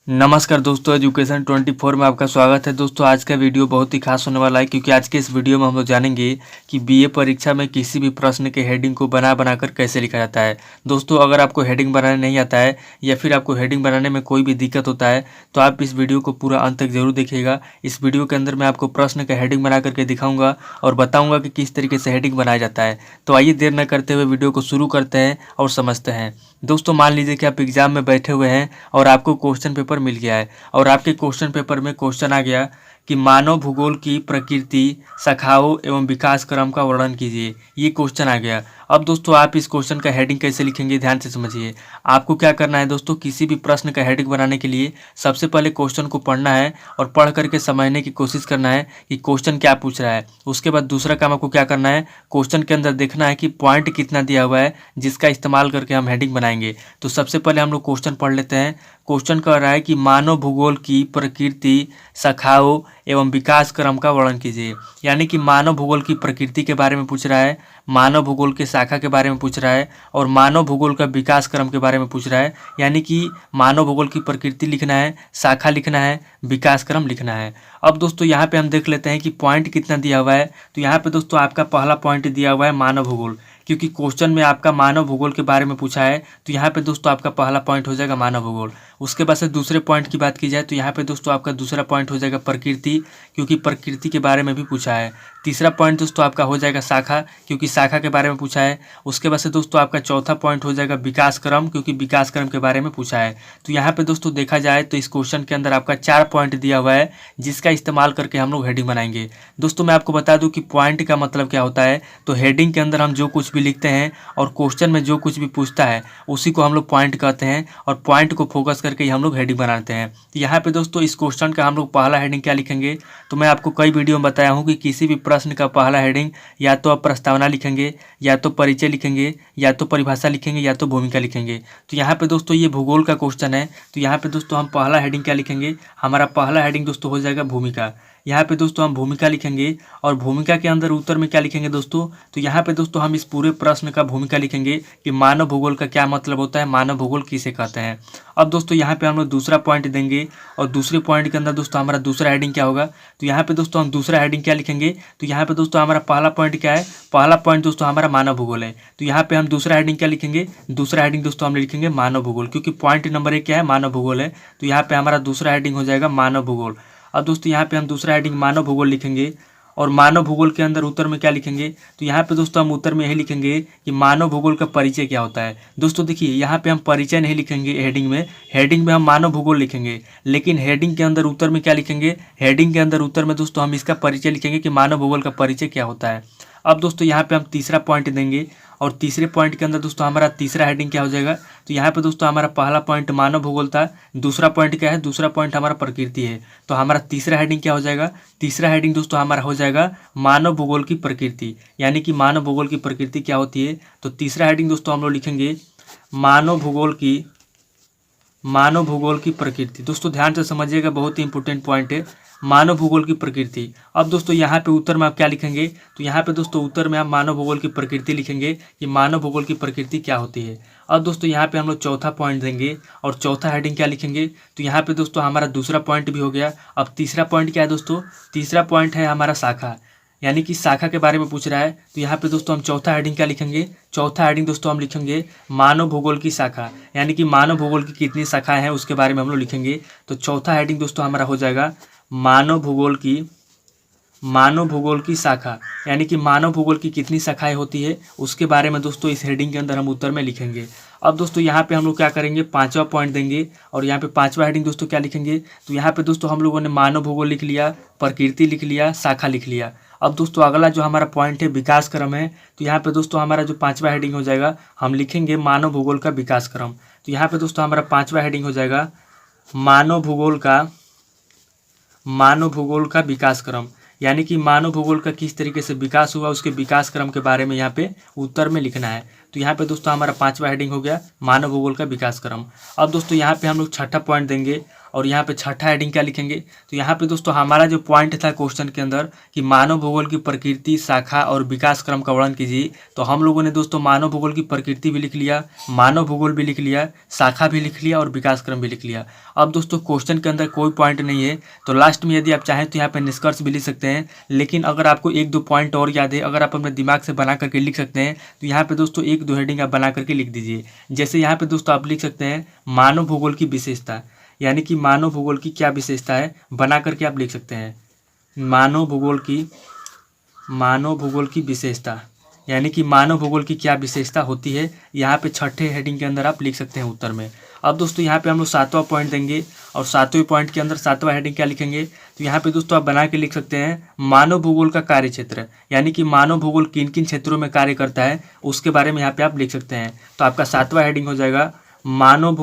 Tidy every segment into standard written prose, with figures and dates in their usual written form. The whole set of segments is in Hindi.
नमस्कार दोस्तों, एजुकेशन 24 में आपका स्वागत है। दोस्तों आज का वीडियो बहुत ही खास होने वाला है क्योंकि आज के इस वीडियो में हम लोग जानेंगे कि बीए परीक्षा में किसी भी प्रश्न के हेडिंग को बनाकर कैसे लिखा जाता है। दोस्तों अगर आपको हेडिंग बनाने नहीं आता है या फिर आपको हेडिंग बनाने में कोई भी दिक्कत होता है तो आप इस वीडियो को पूरा अंत तक जरूर देखिएगा। इस वीडियो के अंदर मैं आपको प्रश्न का हेडिंग बना करके दिखाऊंगा और बताऊँगा कि किस तरीके से हेडिंग बनाया जाता है। तो आइए देर न करते हुए वीडियो को शुरू करते हैं और समझते हैं। दोस्तों मान लीजिए कि आप एग्जाम में बैठे हुए हैं और आपको क्वेश्चन पेपर मिल गया है और आपके क्वेश्चन पेपर में क्वेश्चन आ गया कि मानव भूगोल की प्रकृति, शाखाओं एवं विकास क्रम का वर्णन कीजिए। ये क्वेश्चन आ गया। अब दोस्तों आप इस क्वेश्चन का हेडिंग कैसे लिखेंगे, ध्यान से समझिए। आपको क्या करना है दोस्तों, किसी भी प्रश्न का हेडिंग बनाने के लिए सबसे पहले क्वेश्चन को पढ़ना है और पढ़ करके समझने की कोशिश करना है कि क्वेश्चन क्या पूछ रहा है। उसके बाद दूसरा काम आपको क्या करना है, क्वेश्चन के अंदर देखना है कि पॉइंट कितना दिया हुआ है जिसका इस्तेमाल करके हम हेडिंग बनाएंगे। तो सबसे पहले हम लोग क्वेश्चन पढ़ लेते हैं। क्वेश्चन कह रहा है कि मानव भूगोल की प्रकृति, शाखाओं एवं विकास क्रम का वर्णन कीजिए। यानी कि मानव भूगोल की प्रकृति के बारे में पूछ रहा है, मानव भूगोल के शाखा के बारे में पूछ रहा है और मानव भूगोल का विकास क्रम के बारे में पूछ रहा है। यानी कि मानव भूगोल की प्रकृति लिखना है, शाखा लिखना है, विकास क्रम लिखना है। अब दोस्तों यहाँ पे हम देख लेते हैं कि पॉइंट कितना दिया हुआ है। तो यहाँ पे दोस्तों आपका पहला पॉइंट दिया हुआ है मानव भूगोल, क्योंकि क्वेश्चन में आपका मानव भूगोल के बारे में पूछा है। तो यहाँ पे दोस्तों आपका पहला पॉइंट हो जाएगा मानव भूगोल। उसके बाद से दूसरे पॉइंट की बात की जाए तो यहाँ पे दोस्तों आपका दूसरा पॉइंट हो जाएगा प्रकृति, क्योंकि प्रकृति के बारे में भी पूछा है। तीसरा पॉइंट दोस्तों आपका हो जाएगा शाखा, क्योंकि शाखा के बारे में पूछा है। उसके बाद से दोस्तों आपका चौथा पॉइंट हो जाएगा विकास क्रम, क्योंकि विकास क्रम के बारे में पूछा है। तो यहाँ पे दोस्तों देखा जाए तो इस क्वेश्चन के अंदर आपका 4 पॉइंट दिया हुआ है जिसका इस्तेमाल करके हम लोग हेडिंग बनाएंगे। दोस्तों मैं आपको बता दूं कि पॉइंट का मतलब क्या होता है। तो हेडिंग के अंदर हम जो कुछ भी लिखते हैं और क्वेश्चन में जो कुछ भी पूछता है उसी को हम लोग पॉइंट कहते हैं और पॉइंट को फोकस करके ही हम लोग हेडिंग बनाते हैं। तो यहाँ पे दोस्तों इस क्वेश्चन का हम लोग पहला हेडिंग क्या लिखेंगे, तो मैं आपको कई वीडियो में बताया हूँ कि किसी भी प्रश्न का पहला हेडिंग या तो आप प्रस्तावना लिखेंगे, या तो परिचय लिखेंगे, या तो परिभाषा लिखेंगे, या तो भूमिका लिखेंगे। तो यहाँ पे दोस्तों ये भूगोल का क्वेश्चन है। तो यहाँ पे दोस्तों हम पहला हेडिंग क्या लिखेंगे, हमारा पहला हेडिंग दोस्तों हो जाएगा भूमिका। यहाँ पे दोस्तों हम भूमिका लिखेंगे और भूमिका के अंदर उत्तर में क्या लिखेंगे दोस्तों, तो यहाँ पे दोस्तों हम इस पूरे प्रश्न का भूमिका लिखेंगे कि मानव भूगोल का क्या मतलब होता है, मानव भूगोल किसे कहते हैं। अब दोस्तों यहाँ पे हम लोग दूसरा पॉइंट देंगे और दूसरे पॉइंट के अंदर दोस्तों हमारा दूसरा हेडिंग क्या होगा, तो यहाँ पे दोस्तों हम दूसरा हेडिंग क्या लिखेंगे, तो यहाँ पे दोस्तों हमारा पहला पॉइंट क्या है, पहला पॉइंट दोस्तों हमारा मानव भूगोल है। तो यहाँ पे हम दूसरा हेडिंग क्या लिखेंगे, दूसरा हेडिंग दोस्तों हम लिखेंगे मानव भूगोल, क्योंकि पॉइंट नंबर 1 क्या है, मानव भूगोल है। तो यहाँ पे हमारा दूसरा हेडिंग हो जाएगा मानव भूगोल। अब दोस्तों यहाँ पे हम दूसरा हेडिंग मानव भूगोल लिखेंगे और मानव भूगोल के अंदर उत्तर में क्या लिखेंगे, तो यहाँ पे दोस्तों हम उत्तर में यही लिखेंगे कि मानव भूगोल का परिचय क्या होता है। दोस्तों देखिए यहाँ पे हम परिचय नहीं लिखेंगे हेडिंग में हम मानव भूगोल लिखेंगे, लेकिन हेडिंग के अंदर उत्तर में क्या लिखेंगे, हेडिंग के अंदर उत्तर में दोस्तों हम इसका परिचय लिखेंगे कि मानव भूगोल का परिचय क्या होता है। अब दोस्तों यहाँ पे हम तीसरा पॉइंट देंगे और तीसरे पॉइंट के अंदर दोस्तों हमारा तीसरा हेडिंग क्या हो जाएगा, तो यहाँ पे दोस्तों हमारा पहला पॉइंट मानव भूगोल था, दूसरा पॉइंट क्या है, दूसरा पॉइंट हमारा प्रकृति है। तो हमारा तीसरा हेडिंग क्या हो जाएगा, तीसरा हेडिंग दोस्तों हमारा हो जाएगा मानव भूगोल की प्रकृति। यानी कि मानव भूगोल की प्रकृति क्या होती है, तो तीसरा हेडिंग दोस्तों हम लोग लिखेंगे मानव भूगोल की प्रकृति। दोस्तों ध्यान से समझिएगा, बहुत ही इंपॉर्टेंट पॉइंट है, मानव भूगोल की प्रकृति। अब दोस्तों यहाँ पे उत्तर में आप क्या लिखेंगे, तो यहाँ पे दोस्तों उत्तर में आप मानव भूगोल की प्रकृति लिखेंगे कि मानव भूगोल की प्रकृति क्या होती है। अब दोस्तों यहाँ पे हम लोग चौथा पॉइंट देंगे और चौथा हेडिंग क्या लिखेंगे, तो यहाँ पे दोस्तों हमारा दूसरा पॉइंट भी हो गया। अब तीसरा पॉइंट क्या है दोस्तों, तीसरा पॉइंट है हमारा शाखा, यानी कि शाखा के बारे में पूछ रहा है। तो यहाँ पे दोस्तों हम चौथा हेडिंग क्या लिखेंगे, चौथा हेडिंग दोस्तों हम लिखेंगे मानव भूगोल की शाखा, यानी कि मानव भूगोल की कितनी शाखाएं हैं उसके बारे में हम लोग लिखेंगे। तो चौथा हेडिंग दोस्तों हमारा हो जाएगा मानव भूगोल की शाखा, यानी कि मानव भूगोल की कितनी शाखाएं होती है उसके बारे में दोस्तों इस हेडिंग के अंदर हम उत्तर में लिखेंगे। अब दोस्तों यहाँ पे हम लोग क्या करेंगे, पांचवा पॉइंट देंगे और यहाँ पे पांचवा हेडिंग दोस्तों क्या लिखेंगे, तो यहाँ पे दोस्तों हम लोगों ने मानव भूगोल लिख लिया, प्रकृति लिख लिया, शाखा लिख लिया। अब दोस्तों अगला जो हमारा पॉइंट है विकास क्रम है। तो यहाँ पे दोस्तों हमारा जो पांचवा हेडिंग हो जाएगा, हम लिखेंगे मानव भूगोल का विकास क्रम। तो यहाँ पे दोस्तों हमारा पांचवा हेडिंग हो जाएगा मानव भूगोल का विकास क्रम, यानी कि मानव भूगोल का किस तरीके से विकास हुआ उसके विकास क्रम के बारे में यहाँ पे उत्तर में लिखना है। तो यहाँ पे दोस्तों हमारा पांचवा हेडिंग हो गया मानव भूगोल का विकास क्रम। अब दोस्तों यहाँ पे हम लोग छठा पॉइंट देंगे और यहाँ पे छठा हेडिंग क्या लिखेंगे, तो यहाँ पे दोस्तों हमारा जो पॉइंट था क्वेश्चन के अंदर कि मानव भूगोल की प्रकृति, शाखा और विकास क्रम का वर्णन कीजिए, तो हम लोगों ने दोस्तों मानव भूगोल की प्रकृति भी लिख लिया, मानव भूगोल भी लिख लिया, शाखा भी लिख लिया और विकास क्रम भी लिख लिया। अब दोस्तों क्वेश्चन के अंदर कोई पॉइंट नहीं है, तो लास्ट में यदि आप चाहें तो यहाँ पे निष्कर्ष भी लिख सकते हैं, लेकिन अगर आपको एक दो पॉइंट और याद है, अगर आप अपने दिमाग से बना करके लिख सकते हैं, तो यहाँ पे दोस्तों एक दो हेडिंग आप बना करके लिख दीजिए। जैसे यहाँ पे दोस्तों आप लिख सकते हैं मानव भूगोल की विशेषता, यानी कि मानव भूगोल की क्या विशेषता है, बना करके आप लिख सकते हैं मानव भूगोल की विशेषता, यानी कि मानव भूगोल की क्या विशेषता होती है, यहाँ पे छठे हेडिंग के अंदर आप लिख सकते हैं उत्तर में। अब दोस्तों यहाँ पे हम लोग 7वां पॉइंट देंगे और 7वें पॉइंट के अंदर 7वां हेडिंग क्या लिखेंगे, तो यहाँ पे दोस्तों आप बना के लिख सकते हैं मानव भूगोल का कार्य क्षेत्र, यानी कि मानव भूगोल किन किन क्षेत्रों में कार्य करता है उसके बारे में यहाँ पे आप लिख सकते हैं। तो आपका 7वां हेडिंग हो जाएगा मानव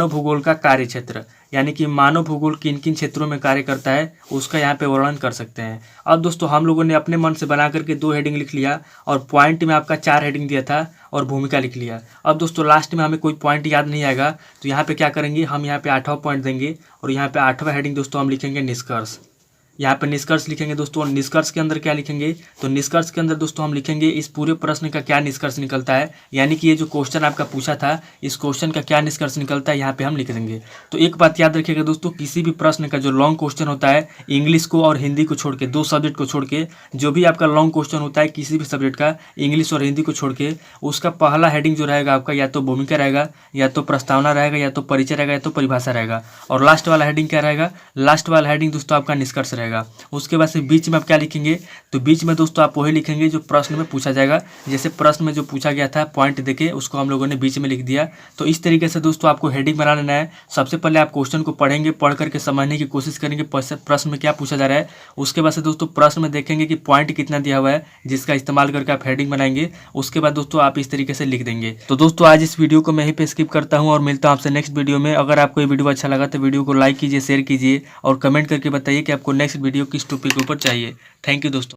भूगोल का कार्य क्षेत्र, यानी कि मानव भूगोल किन किन क्षेत्रों में कार्य करता है उसका यहाँ पे वर्णन कर सकते हैं। अब दोस्तों हम लोगों ने अपने मन से बना करके 2 हेडिंग लिख लिया और पॉइंट में आपका 4 हेडिंग दिया था और भूमिका लिख लिया। अब दोस्तों लास्ट में हमें कोई पॉइंट याद नहीं आएगा, तो यहाँ पे क्या करेंगे, हम यहाँ पे 8वां पॉइंट देंगे और यहाँ पे 8वां हेडिंग दोस्तों हम लिखेंगे निष्कर्ष। यहाँ पे निष्कर्ष लिखेंगे दोस्तों, और निष्कर्ष के अंदर क्या लिखेंगे, तो निष्कर्ष के अंदर दोस्तों हम लिखेंगे इस पूरे प्रश्न का क्या निष्कर्ष निकलता है, यानी कि ये जो क्वेश्चन आपका पूछा था इस क्वेश्चन का क्या निष्कर्ष निकलता है यहाँ पे हम लिख देंगे। तो एक बात याद रखिएगा दोस्तों, किसी भी प्रश्न का जो लॉन्ग क्वेश्चन होता है, इंग्लिश को और हिंदी को छोड़ के, 2 सब्जेक्ट को छोड़ के, जो भी आपका लॉन्ग क्वेश्चन होता है किसी भी सब्जेक्ट का, इंग्लिश और हिंदी को छोड़ के, उसका पहला हेडिंग जो रहेगा आपका या तो भूमिका रहेगा, या तो प्रस्तावना रहेगा, या तो परिचय रहेगा, या तो परिभाषा रहेगा, और लास्ट वाला हेडिंग क्या रहेगा, लास्ट वाला हेडिंग दोस्तों आपका निष्कर्ष रहेगा। उसके बाद से बीच में आप क्या लिखेंगे, तो बीच में दोस्तों आप वही लिखेंगे जो प्रश्न में पूछा जाएगा। जैसे प्रश्न में जो पूछा गया था पॉइंट देके उसको हम लोगों ने बीच में लिख दिया। तो इस तरीके से दोस्तों आपको हेडिंग बना लेना है। सबसे पहले आप क्वेश्चन को पढ़ेंगे, पढ़ करके समझने की कोशिश करेंगे प्रश्न में क्या पूछा जा रहा है। उसके बाद से दोस्तों प्रश्न में देखेंगे कि पॉइंट कितना दिया हुआ है, जिसका इस्तेमाल करके आप हेडिंग बनाएंगे। उसके बाद दोस्तों आप इस तरीके से लिख देंगे। तो दोस्तों आज इस वीडियो को मैं यहीं पे स्किप करता हूँ और मिलता हूँ आपसे नेक्स्ट वीडियो में। अगर आपको ये वीडियो अच्छा लगा तो वीडियो को लाइक कीजिए, शेयर कीजिए और कमेंट करके बताइए कि आपको नेक्स्ट वीडियो किस टॉपिक के ऊपर चाहिए। थैंक यू दोस्तों।